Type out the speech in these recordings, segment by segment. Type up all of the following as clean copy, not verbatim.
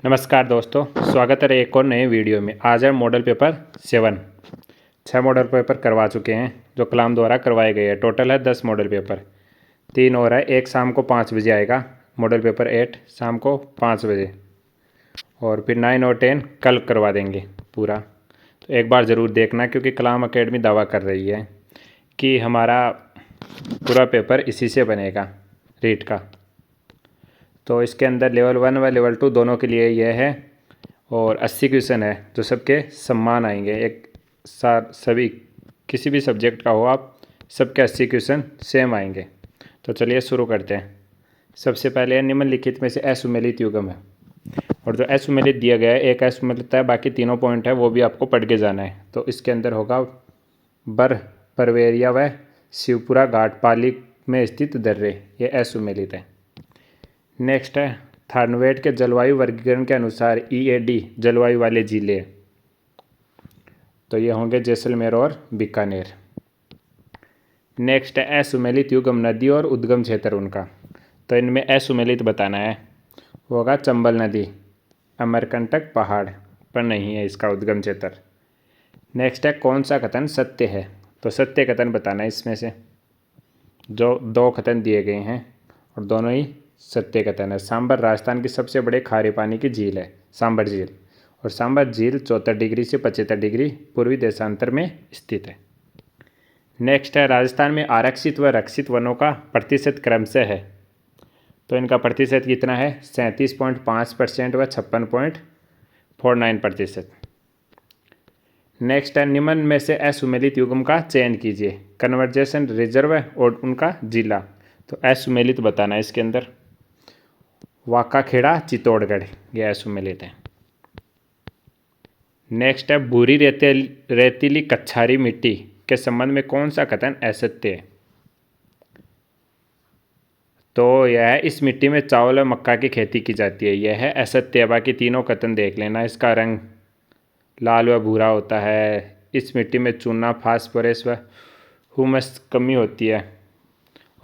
नमस्कार दोस्तों, स्वागत है एक और नए वीडियो में। आज है मॉडल पेपर 7। 6 मॉडल पेपर करवा चुके हैं जो कलाम द्वारा करवाए गए हैं। टोटल है 10 मॉडल पेपर। 3 और है, एक शाम को 5 बजे आएगा मॉडल पेपर 8 शाम को 5 बजे, और फिर 9 और 10 कल करवा देंगे पूरा। तो एक बार ज़रूर देखना, क्योंकि कलाम एकेडमी दावा कर रही है कि हमारा पूरा पेपर इसी से बनेगा, रीट का। तो इसके अंदर लेवल 1 व लेवल 2 दोनों के लिए यह है, और 80 क्वेश्चन है जो सबके समान आएंगे। एक साथ सभी किसी भी सब्जेक्ट का हो, आप सबके 80 क्वेश्चन सेम आएंगे। तो चलिए शुरू करते हैं। सबसे पहले निम्नलिखित में से असुमेलित युग्म है, और जो असुमेलित दिया गया है, एक असुमेलित है, बाकी तीनों पॉइंट है वो भी आपको पढ़ के जाना है। तो इसके अंदर होगा बर परवेरिया व शिवपुरा घाट पाली में स्थित दर्रे, ये असुमेलित है। नेक्स्ट है थार्नवेट के जलवायु वर्गीकरण के अनुसार EAD जलवायु वाले जिले, तो ये होंगे जैसलमेर और बीकानेर। नेक्स्ट है असुमेलित युग्म नदी और उद्गम क्षेत्र उनका, तो इनमें असुमेलित बताना है, होगा चंबल नदी, अमरकंटक पहाड़ पर नहीं है इसका उद्गम क्षेत्र। नेक्स्ट है कौन सा कथन सत्य है, तो सत्य कथन बताना है इसमें से। जो 2 कथन दिए गए हैं और दोनों ही सत्य कथन है। सांबर राजस्थान की सबसे बड़े खारे पानी की झील है, सांबर झील, और सांबर झील 74 डिग्री से 75 डिग्री पूर्वी देशांतर में स्थित है। नेक्स्ट है राजस्थान में आरक्षित व रक्षित वनों का प्रतिशत क्रमशः है, तो इनका प्रतिशत कितना है, 37.5% व 56.49%। नेक्स्ट है निम्न में से असुमेलित युग्म का चयन कीजिए, कन्वर्जेशन रिजर्व और उनका जिला। तो असुमेलित बताना है इसके अंदर, वाकाखेड़ा चित्तौड़गढ़, ये असुमेलित है। नेक्स्ट है भूरी रेतीली कच्छारी मिट्टी के संबंध में कौन सा कथन असत्य है, तो यह है इस मिट्टी में चावल और मक्का की खेती की जाती है, यह है असत्य है। बाकी तीनों कथन देख लेना। इसका रंग लाल व भूरा होता है, इस मिट्टी में चूना फास्फोरस व ह्यूमस कमी होती है,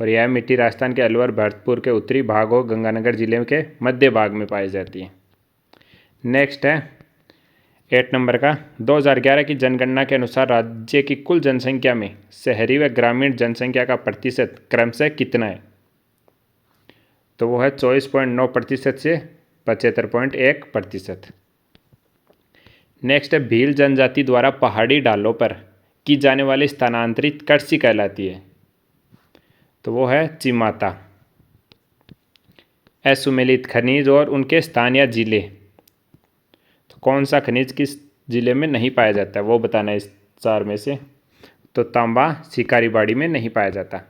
और यह मिट्टी राजस्थान के अलवर भरतपुर के उत्तरी भाग और गंगानगर जिले के मध्य भाग में पाई जाती है। नेक्स्ट है 8 नंबर का, 2011 की जनगणना के अनुसार राज्य की कुल जनसंख्या में शहरी व ग्रामीण जनसंख्या का प्रतिशत क्रमशः कितना है, तो वो है 24.9% से 75.1%। नेक्स्ट है भील जनजाति द्वारा पहाड़ी ढालों पर की जाने वाली स्थानांतरित कृषि कहलाती है, तो वो है चिमाता। असुमेलित खनिज और उनके स्थान या जिले, तो कौन सा खनिज किस जिले में नहीं पाया जाता है वो बताना है इस 4 में से। तो तांबा शिकारीबाड़ी में नहीं पाया जाता।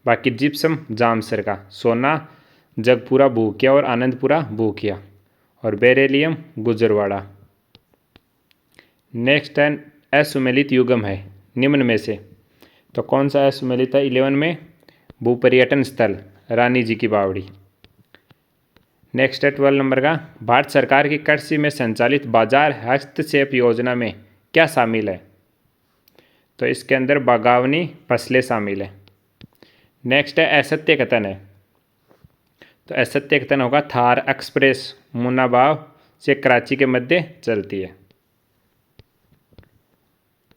बाकी जिप्सम जामसर का, सोना जगपुरा भूकिया और आनंदपुरा भूकिया, और बेरेलियम गुजरवाड़ा। नेक्स्ट है असुमेलित युग्म है निम्न में से, तो कौन सा असुमेलित है 11 में, भूपर्यटन स्थल रानी जी की बावड़ी। नेक्स्ट है 12 नंबर का, भारत सरकार की कृषि में संचालित बाजार हस्तक्षेप योजना में क्या शामिल है, तो इसके अंदर बागवानी फसलें शामिल है। नेक्स्ट है असत्य कथन है, तो असत्य कथन होगा थार एक्सप्रेस मुनाबाव से कराची के मध्य चलती है,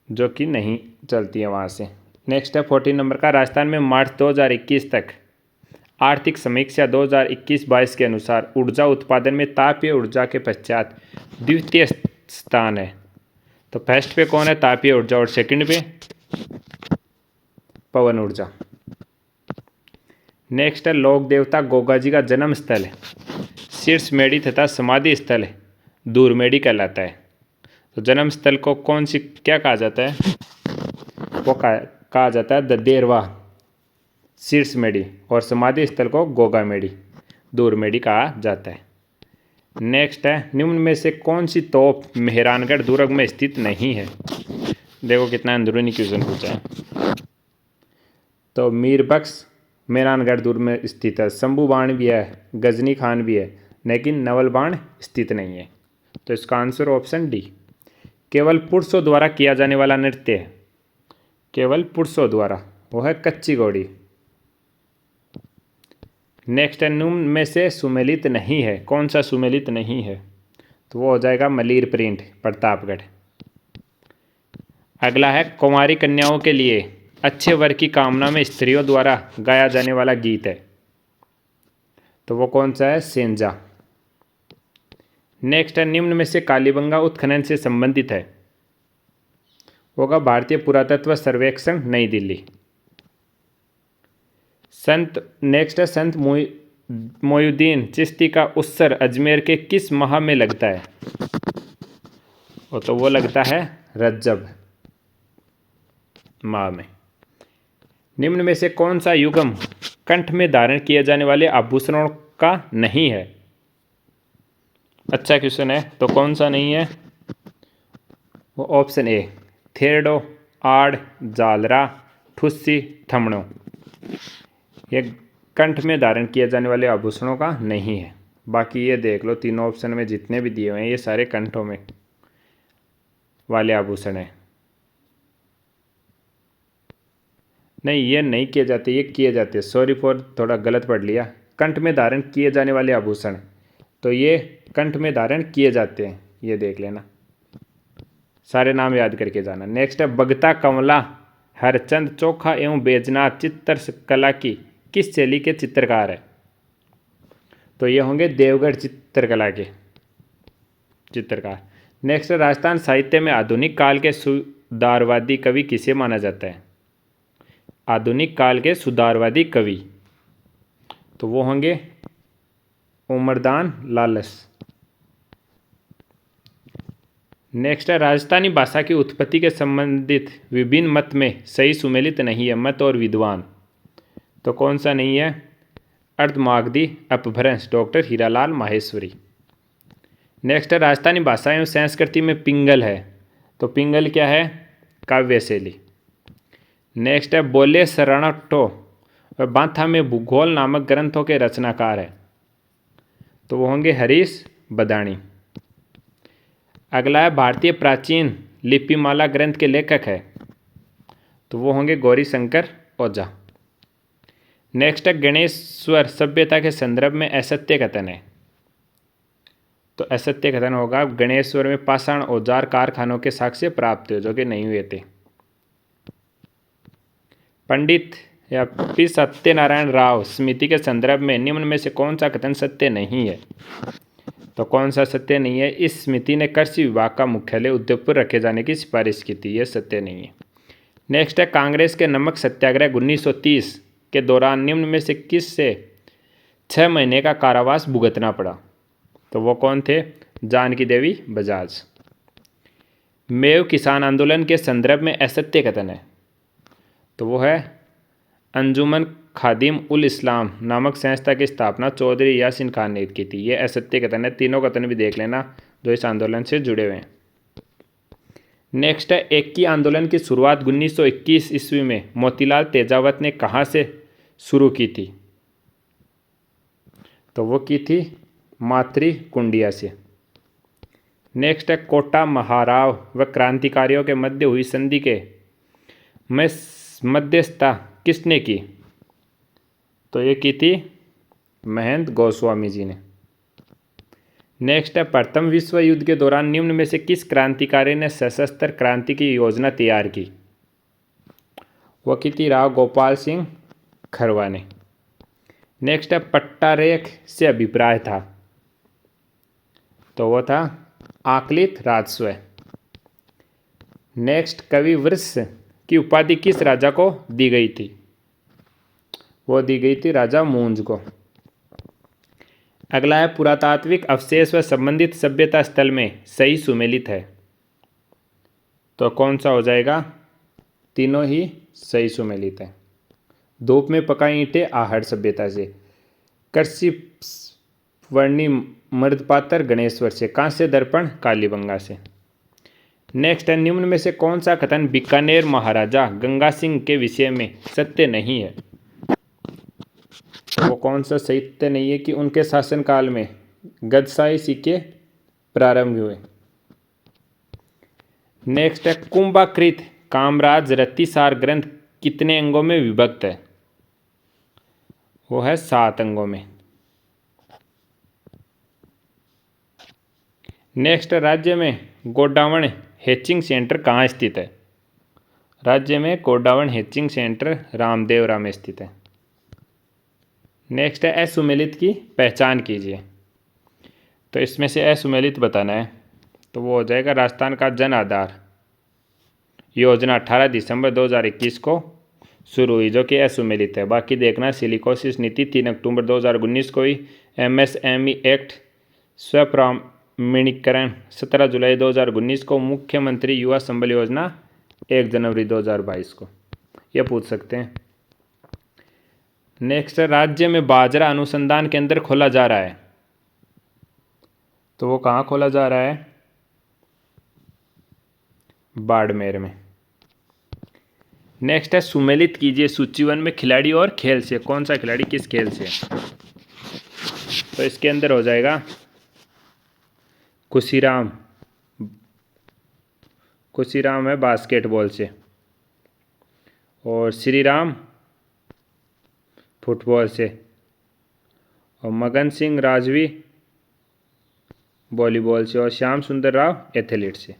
जो कि नहीं चलती है वहाँ से। नेक्स्ट है 14 नंबर का, राजस्थान में मार्च 2021 तक आर्थिक समीक्षा 2021-22 के अनुसार ऊर्जा उत्पादन में तापीय ऊर्जा के पश्चात द्वितीय स्थान है, तो फर्स्ट पे कौन है, तापीय ऊर्जा, और सेकंड पे पवन ऊर्जा। नेक्स्ट है लोक देवता गोगा जी का जन्म स्थल है शीर्ष मेड़ी तथा समाधि स्थल है दूरमेड़ी कहलाता है, तो जन्म स्थल को कौन सी क्या कहा जाता है, वो कहा जाता है ददेरवा शीर्ष मेड़ी, और समाधि स्थल को गोगा मेड़ी दूरमेड़ी कहा जाता है। नेक्स्ट है निम्न में से कौन सी तोप मेहरानगढ़ दुर्ग में स्थित नहीं है, देखो कितना अंदरूनी क्वेश्चन पूछा है। तो मीरबख्श मेहरानगढ़ दुर्ग में स्थित है, शंभू बाण भी है, गजनी खान भी है, लेकिन नवल बाण स्थित नहीं है, तो इसका आंसर ऑप्शन डी। केवल पुरुषों द्वारा किया जाने वाला नृत्य है, केवल पुरुषों द्वारा, वो है कच्ची घोड़ी। नेक्स्ट है निम्न में से सुमेलित नहीं है, कौन सा सुमेलित नहीं है, तो वो हो जाएगा मलीर प्रिंट, प्रतापगढ़। अगला है कुंवारी कन्याओं के लिए अच्छे वर की कामना में स्त्रियों द्वारा गाया जाने वाला गीत है, तो वो कौन सा है? सेंजा। नेक्स्ट है निम्न में से कालीबंगा उत्खनन से संबंधित है, होगा भारतीय पुरातत्व सर्वेक्षण नई दिल्ली। नेक्स्ट है संत मोयुद्दीन चिश्ती का उत्सव अजमेर के किस माह में लगता है? तो वो लगता है रज्जब माह में। निम्न में से कौन सा युग्म कंठ में धारण किए जाने वाले आभूषणों का नहीं है? अच्छा क्वेश्चन है, तो कौन सा नहीं है? वो ऑप्शन ए, थेरडो, आड़, जालरा, ठुस्सी, थमणो, ये कंठ में धारण किए जाने वाले आभूषणों का नहीं है। बाकी ये देख लो, तीनों ऑप्शन में जितने भी दिए हुए हैं ये सारे कंठों में वाले आभूषण हैं। नहीं, ये नहीं किए जाते, ये किए जाते, सॉरी फॉर थोड़ा गलत पढ़ लिया। कंठ में धारण किए जाने वाले आभूषण, तो ये कंठ में धारण किए जाते हैं, ये देख लेना, सारे नाम याद करके जाना। नेक्स्ट है बगता कंवला हरचंद चोखा एवं बैजनाथ चित्रकला की किस शैली के चित्रकार है? तो ये होंगे देवगढ़ चित्रकला के चित्रकार। नेक्स्ट राजस्थान साहित्य में आधुनिक काल के सुधारवादी कवि किसे माना जाता है? आधुनिक काल के सुधारवादी कवि, तो वो होंगे उमरदान लालस। नेक्स्ट है राजस्थानी भाषा की उत्पत्ति के संबंधित विभिन्न मत में सही सुमेलित नहीं है मत और विद्वान, तो कौन सा नहीं है? अर्धमागधी अपभ्रंश, डॉक्टर हीरालाल माहेश्वरी। नेक्स्ट है राजस्थानी भाषा एवं संस्कृति में पिंगल है, तो पिंगल क्या है? काव्य शैली। नेक्स्ट है बोले शरणटो और बांथा में भूगोल नामक ग्रंथों के रचनाकार है, तो वो होंगे हरीश बदाणी। अगला है भारतीय प्राचीन लिपिमाला ग्रंथ के लेखक है, तो वो होंगे गौरी शंकर ओझा। नेक्स्ट है गणेश्वर सभ्यता के संदर्भ में असत्य कथन है, तो असत्य कथन होगा गणेश्वर में पाषाण औजार कारखानों के साक्ष्य प्राप्त हुए जो कि नहीं हुए थे। पंडित या पी सत्यनारायण राव समिति के संदर्भ में निम्न में से कौन सा कथन सत्य नहीं है? तो कौन सा सत्य नहीं है? इस समिति ने कृषि विभाग का मुख्यालय उदयपुर रखे जाने की सिफारिश की थी, यह सत्य नहीं है। नेक्स्ट है कांग्रेस के नमक सत्याग्रह 1930 के दौरान निम्न में से किस से 6 महीने का कारावास भुगतना पड़ा? तो वो कौन थे? जानकी देवी बजाज। मेव किसान आंदोलन के संदर्भ में असत्य कथन है, तो वो है अंजुमन खादिम उल इस्लाम नामक संस्था की स्थापना चौधरी यासीन खान ने की थी, ये असत्य कथन है। तीनों कथन भी देख लेना जो इस आंदोलन से जुड़े हुए हैं। नेक्स्ट है एक्की आंदोलन की शुरुआत 1921 ईस्वी में मोतीलाल तेजावत ने कहाँ से शुरू की थी? तो वो की थी मातृ कुंडिया से। नेक्स्ट है कोटा महाराव व क्रांतिकारियों के मध्य हुई संधि के मध्यस्थता किसने की? तो ये की थी महंत गोस्वामी जी ने। नेक्स्ट है प्रथम विश्व युद्ध के दौरान निम्न में से किस क्रांतिकारी ने सशस्त्र क्रांति की योजना तैयार की? वो की थी राव गोपाल सिंह खरवा ने। नेक्स्ट है पट्टा रेख से अभिप्राय था, तो वो था आकलित राजस्व। नेक्स्ट कवि वृष की उपाधि किस राजा को दी गई थी? वो दी गई थी राजा मूंज को। अगला है पुरातात्विक अवशेष व संबंधित सभ्यता स्थल में सही सुमेलित है, तो कौन सा हो जाएगा? तीनों ही सही सुमेलित है। धूप में पकाई ईंटें आहड़ सभ्यता से, कृषि वर्णी मर्दपात्र गणेश्वर से, कांस्य दर्पण कालीबंगा से। नेक्स्ट है निम्न में से कौन सा कथन बीकानेर महाराजा गंगा सिंह के विषय में सत्य नहीं है? तो वो कौन सा सत्य नहीं है कि उनके शासनकाल में गदशाही सिक्के प्रारंभ हुए। नेक्स्ट है कुंभाकृत कामराज रतिसार ग्रंथ कितने अंगों में विभक्त है? वो है 7 अंगों में। नेक्स्ट, राज्य में गोडावण हैचिंग सेंटर कहाँ स्थित है? राज्य में गोडावण हैचिंग सेंटर रामदेवरा में स्थित है। नेक्स्ट है असुमेलित की पहचान कीजिए। तो इसमें से असुमेलित बताना है, तो वो हो जाएगा राजस्थान का जन आधार योजना 18 दिसंबर 2021 को शुरू हुई, जो कि असुमेलित है। बाकी देखना, सिलिकोसिस नीति 3 अक्टूबर 2019 को हुई। MSME एक्ट स्वप्रमाणीकरण 17 जुलाई 2019 को। मुख्यमंत्री युवा संबल योजना 1 जनवरी 2022 को। ये पूछ सकते हैं। नेक्स्ट, राज्य में बाजरा अनुसंधान केंद्र खोला जा रहा है, तो वो कहाँ खोला जा रहा है? बाड़मेर में। नेक्स्ट है सुमेलित कीजिए सूची 1 में खिलाड़ी और खेल से। कौन सा खिलाड़ी किस खेल से? तो इसके अंदर हो जाएगा खुशीराम। खुशीराम है बास्केटबॉल से, और श्रीराम फुटबॉल से, और मगन सिंह राजवी वॉलीबॉल से, और श्याम सुंदर राव एथलीट से।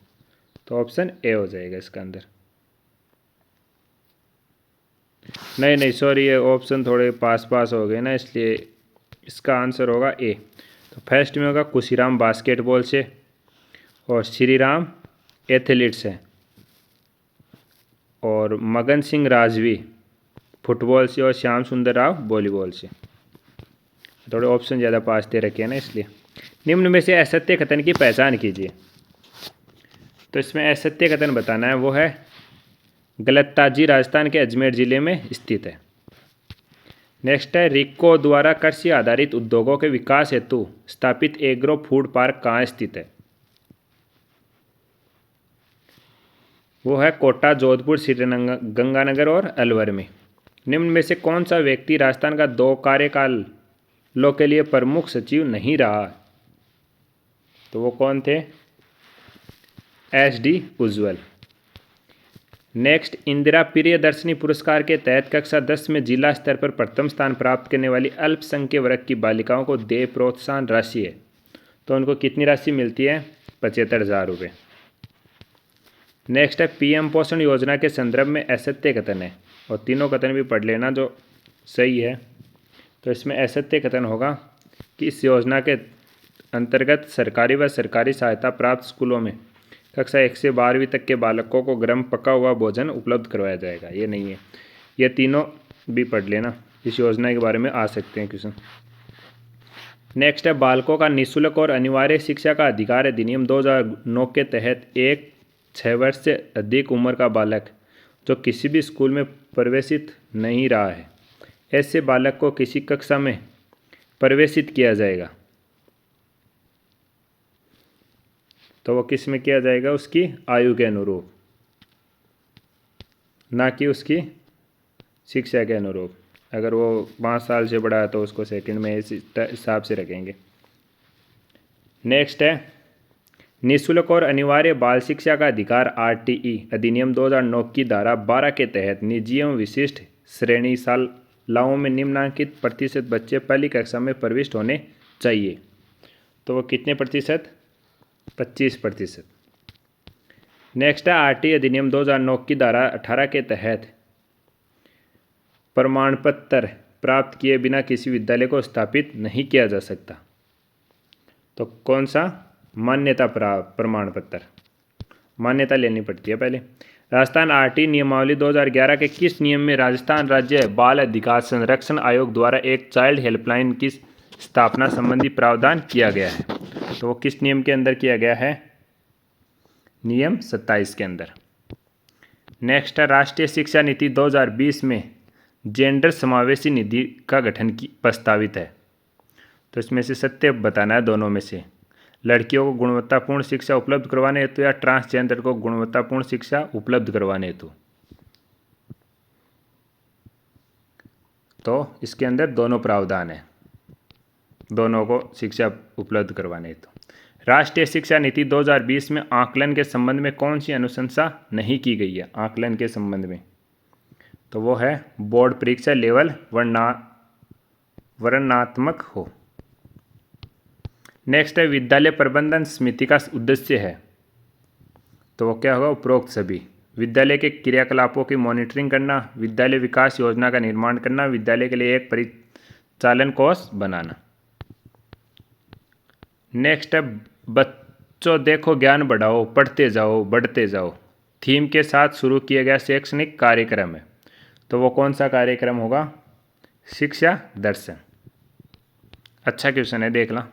तो ऑप्शन ए हो जाएगा इसका अंदर। नहीं सॉरी, ये ऑप्शन थोड़े पास हो गए ना, इसलिए इसका आंसर होगा ए। तो फर्स्ट में होगा खुशीराम बास्केटबॉल से, और श्रीराम एथलीट से, और मगन सिंह राजवी फुटबॉल से, और श्याम सुंदर राव वॉलीबॉल से। थोड़े ऑप्शन ज़्यादा पास दे रखे हैं ना, इसलिए। निम्न में से असत्य कथन की पहचान कीजिए। तो इसमें असत्य कथन बताना है, वो है गलत्ताजी राजस्थान के अजमेर जिले में स्थित है। नेक्स्ट है रिको द्वारा कृषि आधारित उद्योगों के विकास हेतु स्थापित एग्रो फूड पार्क कहाँ स्थित है? वो है कोटा, जोधपुर, श्रीगंगानगर और अलवर में। निम्न में से कौन सा व्यक्ति राजस्थान का 2 कार्यकालों के लिए प्रमुख सचिव नहीं रहा? तो वो कौन थे? SD उज्ज्वल। नेक्स्ट, इंदिरा प्रियदर्शनी पुरस्कार के तहत कक्षा 10 में जिला स्तर पर प्रथम स्थान प्राप्त करने वाली अल्पसंख्यक वर्ग की बालिकाओं को देय प्रोत्साहन राशि है, तो उनको कितनी राशि मिलती है? 75,000 रुपये। नेक्स्ट है PM पोषण योजना के संदर्भ में असत्य कथन है, और तीनों कथन भी पढ़ लेना जो सही है। तो इसमें असत्य कथन होगा कि इस योजना के अंतर्गत सरकारी व सरकारी सहायता प्राप्त स्कूलों में कक्षा 1 से 12वीं तक के बालकों को गर्म पका हुआ भोजन उपलब्ध करवाया जाएगा। ये नहीं है, ये तीनों भी पढ़ लेना, इस योजना के बारे में आ सकते हैं क्वेश्चन। नेक्स्ट है बालकों का निःशुल्क और अनिवार्य शिक्षा का अधिकार अधिनियम 2009 के तहत 6 वर्ष से अधिक उम्र का बालक जो किसी भी स्कूल में प्रवेशित नहीं रहा है, ऐसे बालक को किसी कक्षा में प्रवेशित किया जाएगा। तो वो किस में किया जाएगा? उसकी आयु के अनुरूप, ना कि उसकी शिक्षा के अनुरूप। अगर वो 5 साल से बड़ा है तो उसको सेकंड में इस हिसाब से रखेंगे। नेक्स्ट है निःशुल्क और अनिवार्य बाल शिक्षा का अधिकार RTE अधिनियम 2009 की धारा 12 के तहत निजी एवं विशिष्ट श्रेणी शालाओं में निम्नांकित प्रतिशत बच्चे पहली कक्षा में प्रविष्ट होने चाहिए। तो वो कितने प्रतिशत? 25%। नेक्स्ट है RTE अधिनियम 2009 की धारा 18 के तहत प्रमाण पत्र प्राप्त किए बिना किसी विद्यालय को स्थापित नहीं किया जा सकता। तो कौन सा? मान्यता प्रमाण पत्र, मान्यता लेनी पड़ती है पहले। राजस्थान RTE नियमावली 2011 के किस नियम में राजस्थान राज्य बाल अधिकार संरक्षण आयोग द्वारा एक चाइल्ड हेल्पलाइन की स्थापना संबंधी प्रावधान किया गया है? तो वो किस नियम के अंदर किया गया है? नियम 27 के अंदर। नेक्स्ट है राष्ट्रीय शिक्षा नीति 2020 में जेंडर समावेशी निधि का गठन की प्रस्तावित है। तो इसमें से सत्य बताना है दोनों में से। लड़कियों को गुणवत्तापूर्ण शिक्षा उपलब्ध करवाने हेतु या ट्रांसजेंडर को गुणवत्तापूर्ण शिक्षा उपलब्ध करवाने हेतु। तो इसके अंदर दोनों प्रावधान है, दोनों को शिक्षा उपलब्ध करवाने हेतु। राष्ट्रीय शिक्षा नीति 2020 में आकलन के संबंध में कौन सी अनुशंसा नहीं की गई है? आकलन के संबंध में तो वो है बोर्ड परीक्षा लेवल वर्णनात्मक हो। नेक्स्ट है विद्यालय प्रबंधन समिति का उद्देश्य है, तो वो क्या होगा, उपरोक्त सभी। विद्यालय के क्रियाकलापों की मॉनिटरिंग करना, विद्यालय विकास योजना का निर्माण करना, विद्यालय के लिए एक परिचालन कोष बनाना। नेक्स्ट है बच्चों देखो ज्ञान बढ़ाओ, पढ़ते जाओ बढ़ते जाओ, थीम के साथ शुरू किया गया शैक्षणिक कार्यक्रम है, तो वो कौन सा कार्यक्रम होगा, शिक्षा दर्शन। अच्छा क्वेश्चन है, देख ला।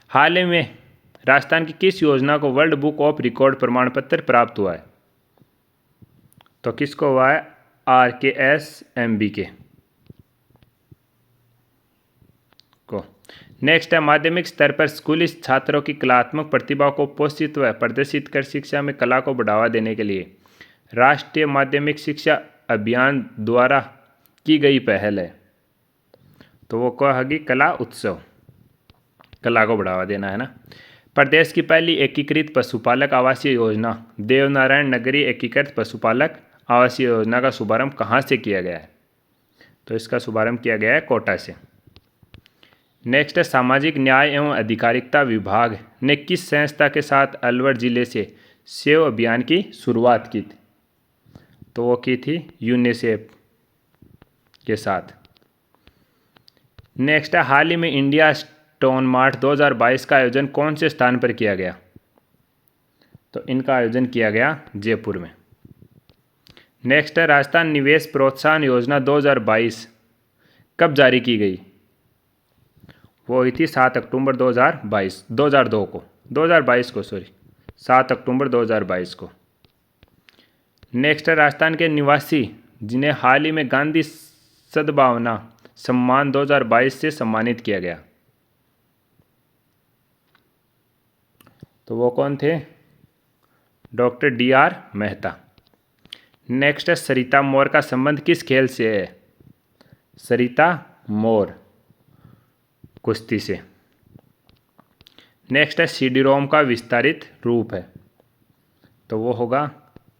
हाल ही में राजस्थान की किस योजना को वर्ल्ड बुक ऑफ रिकॉर्ड प्रमाण पत्र प्राप्त हुआ है, तो किसको हुआ है, RKSMB को। नेक्स्ट है माध्यमिक स्तर पर स्कूली छात्रों की कलात्मक प्रतिभा को पोषित व प्रदर्शित कर शिक्षा में कला को बढ़ावा देने के लिए राष्ट्रीय माध्यमिक शिक्षा अभियान द्वारा की गई पहल है, तो वो कहेगी कला उत्सव, कला को बढ़ावा देना है ना। प्रदेश की पहली एकीकृत पशुपालक आवासीय योजना देवनारायण नगरी एकीकृत पशुपालक आवासीय योजना का शुभारंभ कहाँ से किया गया है, तो इसका शुभारंभ किया गया है कोटा से। नेक्स्ट है सामाजिक न्याय एवं अधिकारिता विभाग ने किस संस्था के साथ अलवर जिले से सेव अभियान की शुरुआत की थी, तो वो की थी यूनिसेफ के साथ। नेक्स्ट है हाल ही में इंडिया स्टोन मार्ट 2022 का आयोजन कौन से स्थान पर किया गया, तो इनका आयोजन किया गया जयपुर में। नेक्स्ट है राजस्थान निवेश प्रोत्साहन योजना 2022 कब जारी की गई, वो हुई थी 7 अक्टूबर 2022 को 7 अक्टूबर 2022 को। नेक्स्ट है राजस्थान के निवासी जिन्हें हाल ही में गांधी सद्भावना सम्मान 2022 से सम्मानित किया गया, तो वो कौन थे, डॉक्टर DR मेहता। नेक्स्ट है सरिता मोर का संबंध किस खेल से है, सरिता मोर कुश्ती से। नेक्स्ट है CD-ROM का विस्तारित रूप है, तो वो होगा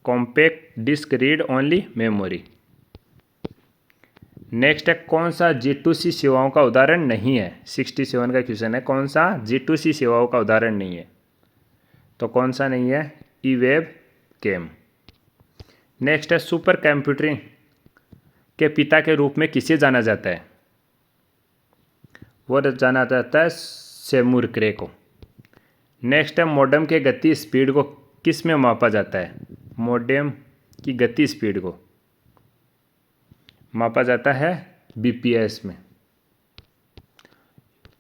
compact disc read only memory. Next है कौन सा G2C सेवाओं का उदाहरण नहीं है, 67 का क्वेश्चन है, कौन सा G2C सेवाओं का उदाहरण नहीं है, तो कौन सा नहीं है, ई-वेब कैम। नेक्स्ट है सुपर कंप्यूटिंग के पिता के रूप में किसे जाना जाता है, वो जाना जाता है सेमुर क्रे को। नेक्स्ट है मोडेम के गति स्पीड को किस में मापा जाता है, मोडेम की गति स्पीड को मापा जाता है BPS में।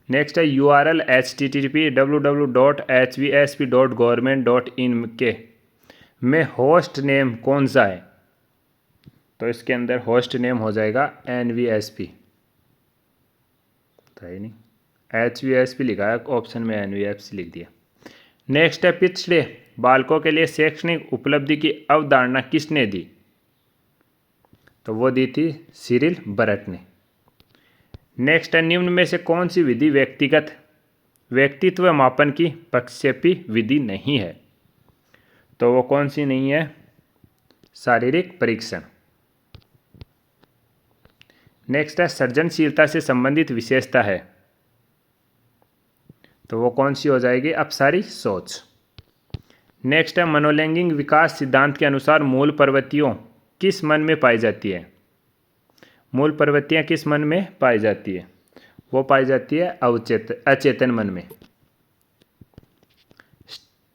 नेक्स्ट है URL http://www.hvsp.government.in के में होस्ट नेम कौन सा है, तो इसके अंदर होस्ट नेम हो जाएगा NVSP, तो है नहीं, HVSP लिखा है ऑप्शन में, NVSP लिख दिया। नेक्स्ट है पिछड़े बालकों के लिए शैक्षणिक उपलब्धि की अवधारणा किसने दी, तो वो दी थी सिरिल बरट ने। नेक्स्ट है निम्न में से कौन सी विधि व्यक्तित्व मापन की प्रक्षेपी विधि नहीं है, तो वो कौन सी नहीं है, शारीरिक परीक्षण। नेक्स्ट है सृजनशीलता से संबंधित विशेषता है, तो वो कौन सी हो जाएगी, अपसारी सोच। नेक्स्ट है मनोलैंगिक विकास सिद्धांत के अनुसार मूल प्रवृत्तियों किस मन में पाई जाती है, मूल प्रवृत्तियां किस मन में पाई जाती है, वो पाई जाती है अचेतन मन में।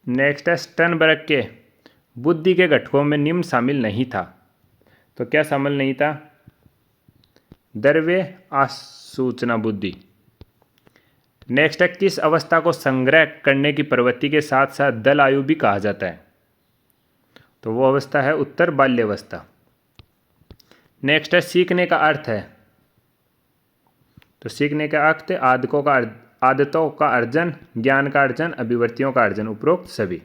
नेक्स्ट है स्टर्नबर्ग के बुद्धि के घटकों में निम्न शामिल नहीं था, तो क्या शामिल नहीं था, द्रव्य आसूचना बुद्धि। नेक्स्ट है किस अवस्था को संग्रह करने की प्रवृत्ति के साथ साथ दल आयु भी कहा जाता है, तो वो अवस्था है उत्तर बाल्यावस्था। नेक्स्ट है सीखने का अर्थ है, तो सीखने का अर्थ है आदतों का अर्जन, ज्ञान का अर्जन, अभिव्यक्तियों का अर्जन, उपरोक्त सभी।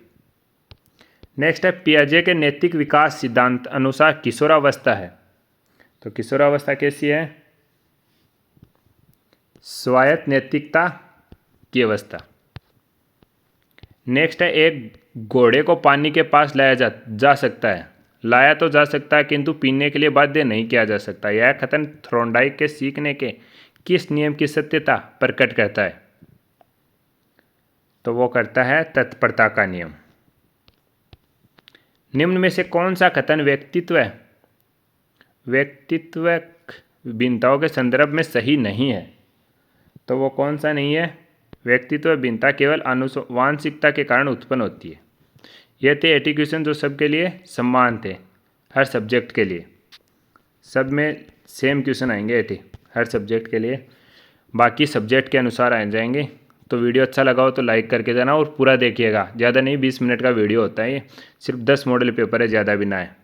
नेक्स्ट है पियाजे के नैतिक विकास सिद्धांत अनुसार किशोरावस्था है, तो किशोरावस्था कैसी है, स्वायत्त नैतिकता की अवस्था। नेक्स्ट है एक घोड़े को पानी के पास लाया जा सकता है, लाया तो जा सकता है किंतु पीने के लिए बाध्य नहीं किया जा सकता, यह कथन थ्रोंडाइक के सीखने के किस नियम की सत्यता प्रकट करता है, तो वो करता है तत्परता का नियम। निम्न में से कौन सा कथन व्यक्तित्व भिन्नताओं के संदर्भ में सही नहीं है? तो वो कौन सा नहीं है? व्यक्तित्व भिन्नता केवल आनुवंशिकता के कारण उत्पन्न होती है। ये थे 80 क्वेश्चन जो सबके लिए समान थे, हर सब्जेक्ट के लिए। सब में सेम क्वेश्चन आएंगे 80 हर सब्जेक्ट के लिए, बाकी सब्जेक्ट के अनुसार आ जाएंगे। तो वीडियो अच्छा लगा हो तो लाइक करके जाना और पूरा देखिएगा। ज़्यादा नहीं, 20 मिनट का वीडियो होता है ये, सिर्फ 10 मॉडल पेपर है, ज़्यादा भी ना है।